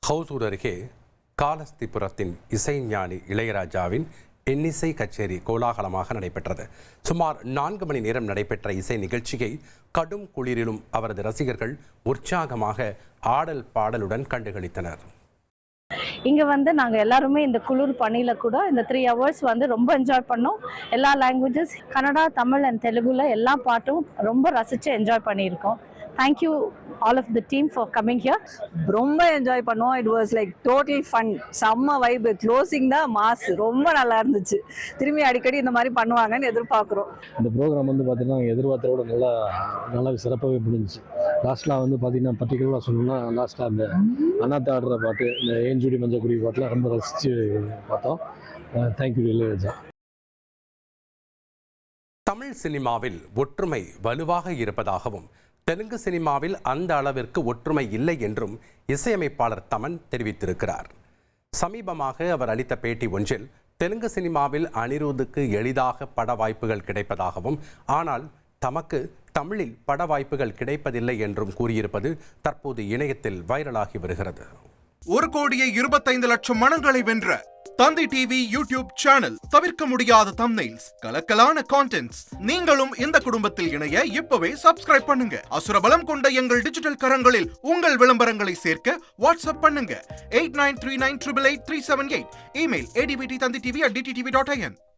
ஹவுசூர் அருகே காலஸ்திபுரத்தின் இசைஞானி இளையராஜாவின் இன்னிசை கச்சேரி கோலாகலமாக நடைபெற்றது. சுமார் 4 மணி நேரம் நடைபெற்ற இசை நிகழ்ச்சியை கடும் குளிரிலும் அவரது ரசிகர்கள் உற்சாகமாக ஆடல் பாடலுடன் கண்டுகளித்தனர். இங்கே நாங்கள் எல்லாருமே இந்த குளிர் பனியில் கூட இந்த 3 hours ரொம்ப என்ஜாய் பண்ணோம். எல்லா லாங்குவேஜஸ் கன்னடா, தமிழ் அண்ட் தெலுங்குல எல்லா பாட்டும் ரொம்ப ரசித்து என்ஜாய் பண்ணியிருக்கோம். Thank you all of the team for coming here. ரொம்ப என்ஜாய் பண்ணோம். It was like total fun. செம்ம வைப். க்ளோசிங் தான் மாஸ். ரொம்ப நல்லா இருந்துச்சு. திரும்பி அடிக்கடி இந்த மாதிரி பண்ணுவாங்கன்னு எதிர்பார்க்குறோம். இந்த ப்ரோக்ராம் பார்த்தீங்கன்னா எதிர்பார்த்தோட நல்லா சிறப்பாகவே முடிஞ்சிச்சு. லாஸ்ட்லாம் பார்த்தீங்கன்னா பர்டிகுலராக சொல்லணும்னா லாஸ்ட்டாக அந்த அண்ணாத்த ஆடுற பாட்டு, இந்த ஏஞ்சூடி மஞ்சக்குடி பாட்டெலாம் ரொம்ப ரசித்து பார்த்தோம். தேங்க்யூ இளையராஜா. தமிழ் சினிமாவில் ஒற்றுமை வலுவாக இருப்பதாகவும் தெலுங்கு சினிமாவில் அந்த அளவிற்கு ஒற்றுமை இல்லை என்றும் இசையமைப்பாளர் தமன் தெரிவித்திருக்கிறார். சமீபமாக அவர் அளித்த பேட்டி ஒன்றில் தெலுங்கு சினிமாவில் அனிருத்துக்கு எளிதாக பட வாய்ப்புகள் கிடைப்பதாகவும், ஆனால் தமக்கு தமிழில் பட வாய்ப்புகள் கிடைப்பதில்லை என்றும் கூறியிருப்பது தற்போது இணையத்தில் வைரலாகி வருகிறது. 1,25,00,000 மனங்களை வென்ற தந்தி டிவி யூடியூப் சேனல். தவிர்க்க முடியாத தம்ப்நெயில்ஸ், கலக்கலான கான்டென்ட்ஸ். நீங்களும் இந்த குடும்பத்தில் இணைய இப்பவே சப்ஸ்கிரைப் பண்ணுங்க. அசுரபலம் கொண்ட எங்கள் டிஜிட்டல் கரங்களில் உங்கள் விளம்பரங்களை சேர்க்க வாட்ஸ்அப் பண்ணுங்க. 8939883838. Email advttv@dttv.in.